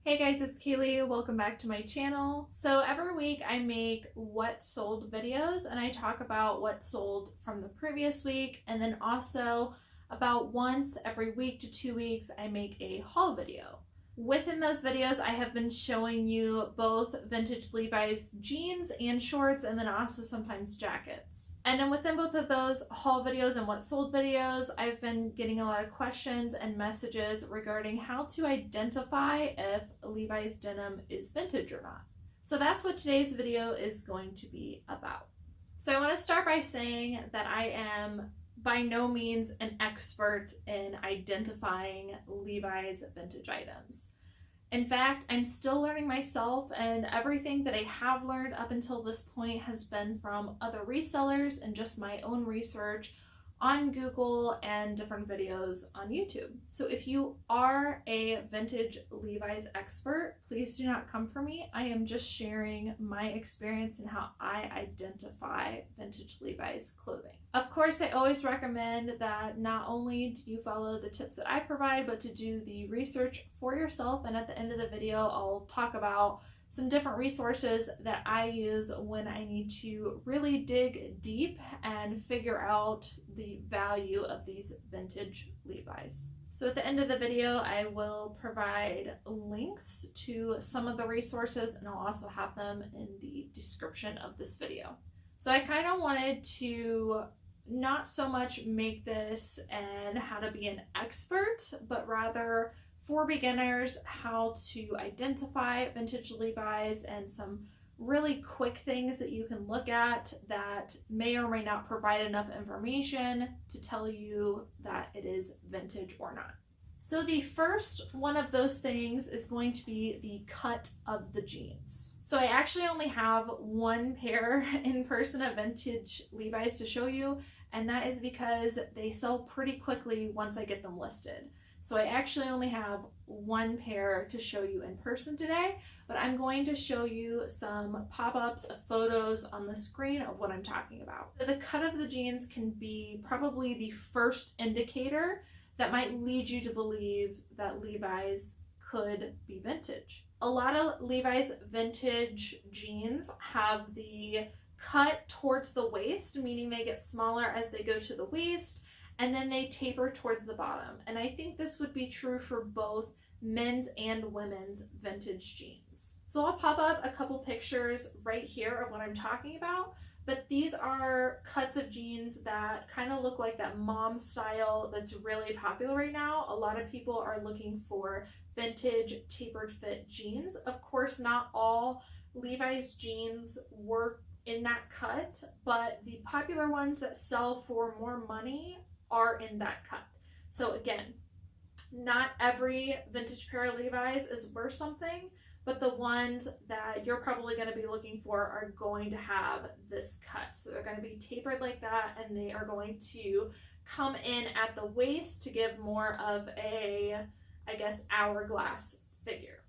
Hey guys, it's Kaylee. Welcome back to my channel. So every week I make what sold videos and I talk about what sold from the previous week, and then also about once every week to 2 weeks I make a haul video. Within those videos I have been showing you both vintage Levi's jeans and shorts, and then also sometimes jackets. And then within both of those haul videos and what sold videos, I've been getting a lot of questions and messages regarding how to identify if Levi's denim is vintage or not. So that's what today's video is going to be about. So I want to start by saying that I am by no means an expert in identifying Levi's vintage items. In fact, I'm still learning myself, and everything that I have learned up until this point has been from other resellers and just my own research on Google and different videos on YouTube. So if you are a vintage Levi's expert, please do not come for me. I am just sharing my experience and how I identify vintage Levi's clothing. Of course, I always recommend that not only do you follow the tips that I provide, but to do the research for yourself. And at the end of the video, I'll talk about some different resources that I use when I need to really dig deep and figure out the value of these vintage Levi's. So at the end of the video, I will provide links to some of the resources, and I'll also have them in the description of this video. So I kind of wanted to not so much make this and how to be an expert, but rather for beginners, how to identify vintage Levi's and some really quick things that you can look at that may or may not provide enough information to tell you that it is vintage or not. So the first one of those things is going to be the cut of the jeans. So I actually only have one pair in person of vintage Levi's to show you, and that is because they sell pretty quickly once I get them listed. So I actually only have one pair to show you in person today, but I'm going to show you some pop-ups of photos on the screen of what I'm talking about. The cut of the jeans can be probably the first indicator that might lead you to believe that Levi's could be vintage. A lot of Levi's vintage jeans have the cut towards the waist, meaning they get smaller as they go to the waist, and then they taper towards the bottom. And I think this would be true for both men's and women's vintage jeans. So I'll pop up a couple pictures right here of what I'm talking about, but these are cuts of jeans that kind of look like that mom style that's really popular right now. A lot of people are looking for vintage tapered fit jeans. Of course, not all Levi's jeans work in that cut, but the popular ones that sell for more money are in that cut. So again, not every vintage pair of Levi's is worth something, but the ones that you're probably going to be looking for are going to have this cut. So they're going to be tapered like that, and they are going to come in at the waist to give more of a, I guess, hourglass figure.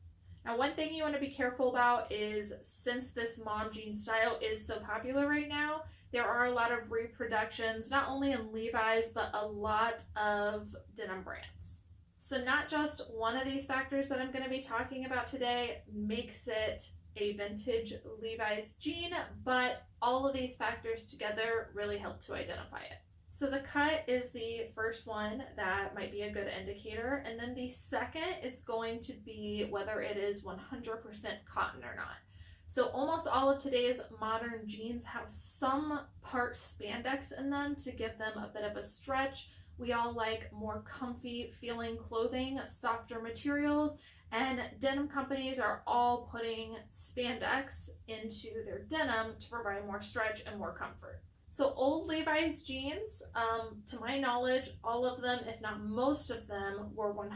Now, one thing you want to be careful about is, since this mom jean style is so popular right now, there are a lot of reproductions, not only in Levi's, but a lot of denim brands. So not just one of these factors that I'm going to be talking about today makes it a vintage Levi's jean, but all of these factors together really help to identify it. So the cut is the first one that might be a good indicator, and then the second is going to be whether it is 100% cotton or not. So almost all of today's modern jeans have some part spandex in them to give them a bit of a stretch. We all like more comfy feeling clothing, softer materials, and denim companies are all putting spandex into their denim to provide more stretch and more comfort. So old Levi's jeans, to my knowledge, all of them, if not most of them, were 100%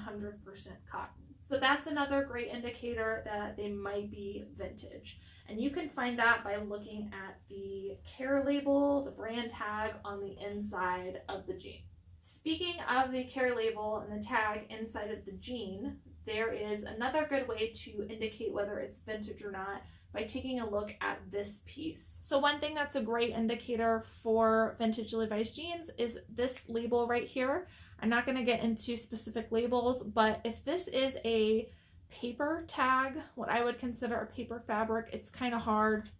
cotton. So that's another great indicator that they might be vintage. And you can find that by looking at the care label, the brand tag on the inside of the jean. Speaking of the care label and the tag inside of the jean, there is another good way to indicate whether it's vintage or not by taking a look at this piece. So one thing that's a great indicator for vintage Levi's jeans is this label right here. I'm not going to get into specific labels, but if this is a paper tag, what I would consider a paper fabric. It's kind of hard.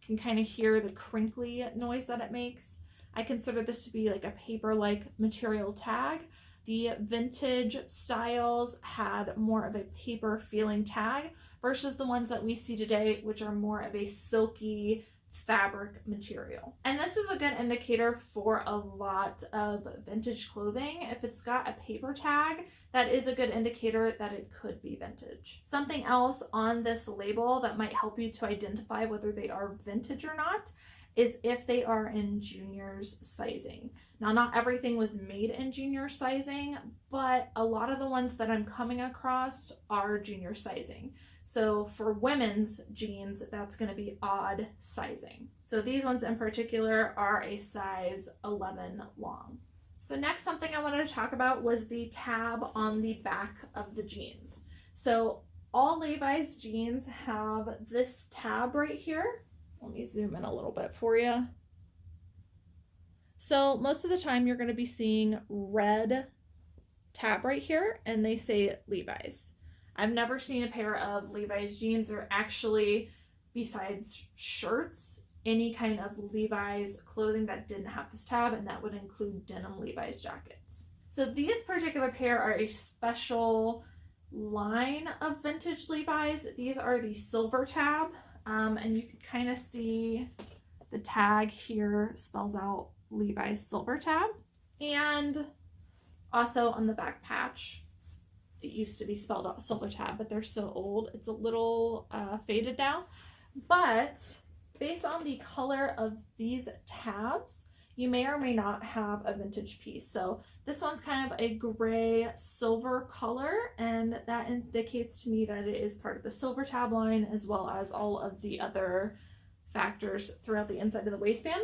You can kind of hear the crinkly noise that it makes. I consider this to be like a paper-like material tag. The vintage styles had more of a paper feeling tag versus the ones that we see today, which are more of a silky fabric material. And this is a good indicator for a lot of vintage clothing. If it's got a paper tag, that is a good indicator that it could be vintage. Something else on this label that might help you to identify whether they are vintage or not is if they are in juniors sizing. Now, not everything was made in junior sizing, but a lot of the ones that I'm coming across are junior sizing. So for women's jeans, that's going to be odd sizing. So these ones in particular are a size 11 long. So next, something I wanted to talk about was the tab on the back of the jeans. So all Levi's jeans have this tab right here. Let me zoom in a little bit for you. So most of the time you're going to be seeing red tab right here, and they say Levi's. I've never seen a pair of Levi's jeans, or actually, besides shirts, any kind of Levi's clothing that didn't have this tab, and that would include denim Levi's jackets. So these particular pair are a special line of vintage Levi's. These are the silver tab, and you can kind of see the tag here spells out Levi's silver tab. And also on the back patch, it used to be spelled out silver tab, but they're so old, it's a little faded now. But based on the color of these tabs, you may or may not have a vintage piece. So this one's kind of a gray silver color, and that indicates to me that it is part of the silver tab line, as well as all of the other factors throughout the inside of the waistband.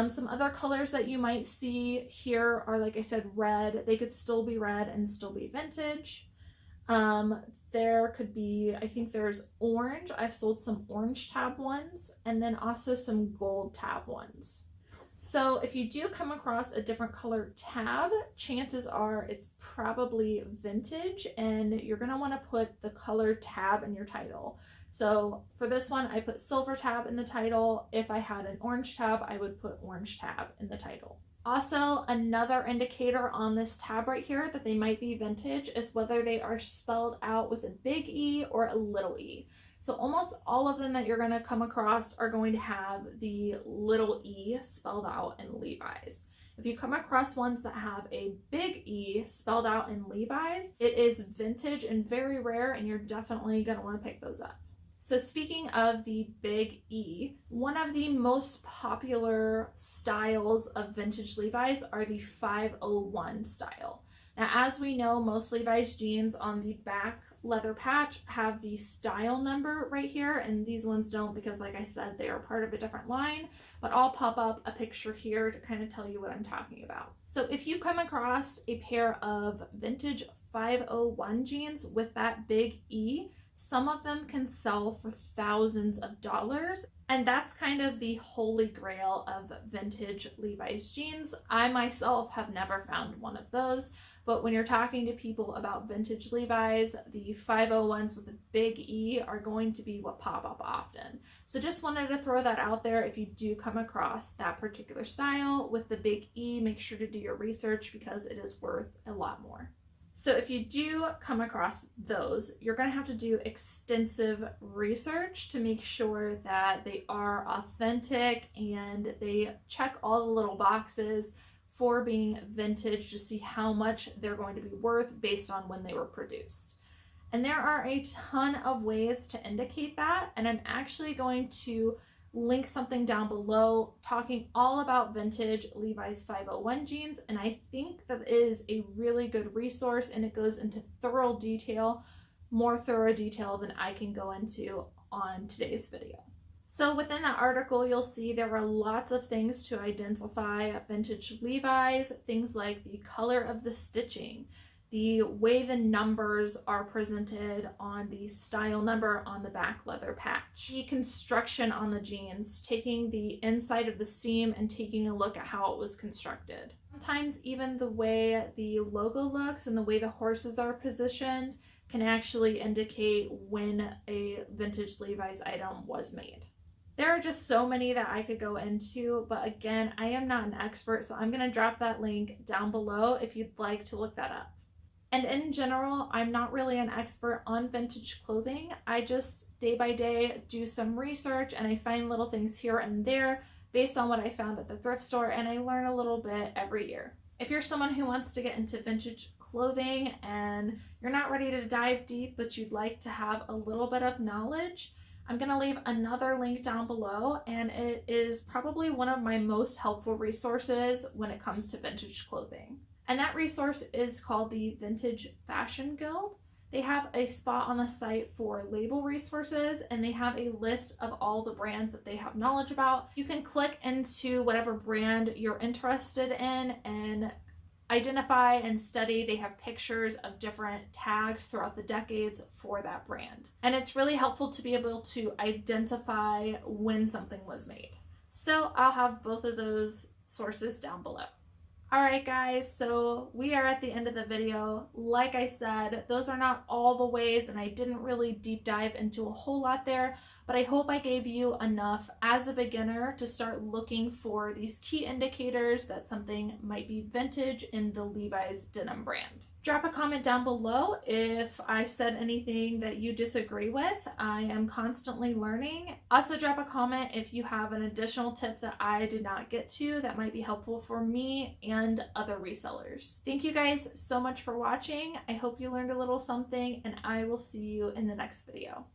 Some other colors that you might see here are, like I said, red. They could still be red and still be vintage. There could be, I think there's orange. I've sold some orange tab ones, and then also some gold tab ones. So if you do come across a different color tab, chances are it's probably vintage, and you're going to want to put the color tab in your title. So for this one, I put silver tab in the title. If I had an orange tab, I would put orange tab in the title. Also, another indicator on this tab right here that they might be vintage is whether they are spelled out with a big E or a little e. So almost all of them that you're going to come across are going to have the little e spelled out in Levi's. If you come across ones that have a big E spelled out in Levi's, it is vintage and very rare, and you're definitely going to want to pick those up. So speaking of the big E, one of the most popular styles of vintage Levi's are the 501 style. Now, as we know, most Levi's jeans on the back leather patch have the style number right here, and these ones don't because, like I said, they are part of a different line, but I'll pop up a picture here to kind of tell you what I'm talking about. So if you come across a pair of vintage 501 jeans with that big E, some of them can sell for thousands of dollars, and that's kind of the holy grail of vintage Levi's jeans. I myself have never found one of those, but when you're talking to people about vintage Levi's, the 501s with a big E are going to be what pop up often. So just wanted to throw that out there. If you do come across that particular style with the big E, make sure to do your research because it is worth a lot more. So if you do come across those, you're going to have to do extensive research to make sure that they are authentic and they check all the little boxes for being vintage to see how much they're going to be worth based on when they were produced. And there are a ton of ways to indicate that, and I'm actually going to link something down below talking all about vintage Levi's 501 jeans, and I think that is a really good resource, and it goes into thorough detail, more thorough detail than I can go into on today's video. So within that article, you'll see there are lots of things to identify vintage Levi's, things like the color of the stitching, the way the numbers are presented on the style number on the back leather patch, the construction on the jeans, taking the inside of the seam and taking a look at how it was constructed. Sometimes even the way the logo looks and the way the horses are positioned, can actually indicate when a vintage Levi's item was made. There are just so many that I could go into, but again, I am not an expert, so I'm going to drop that link down below if you'd like to look that up. And in general, I'm not really an expert on vintage clothing. I just day by day do some research and I find little things here and there based on what I found at the thrift store, and I learn a little bit every year. If you're someone who wants to get into vintage clothing and you're not ready to dive deep, but you'd like to have a little bit of knowledge, I'm going to leave another link down below, and it is probably one of my most helpful resources when it comes to vintage clothing. And that resource is called the Vintage Fashion Guild. They have a spot on the site for label resources, and they have a list of all the brands that they have knowledge about. You can click into whatever brand you're interested in and identify and study. They have pictures of different tags throughout the decades for that brand. And it's really helpful to be able to identify when something was made. So I'll have both of those sources down below. Alright guys, so we are at the end of the video. Like I said, those are not all the ways, and I didn't really deep dive into a whole lot there, but I hope I gave you enough as a beginner to start looking for these key indicators that something might be vintage in the Levi's denim brand. Drop a comment down below if I said anything that you disagree with. I am constantly learning. Also drop a comment if you have an additional tip that I did not get to that might be helpful for me and other resellers. Thank you guys so much for watching. I hope you learned a little something, and I will see you in the next video.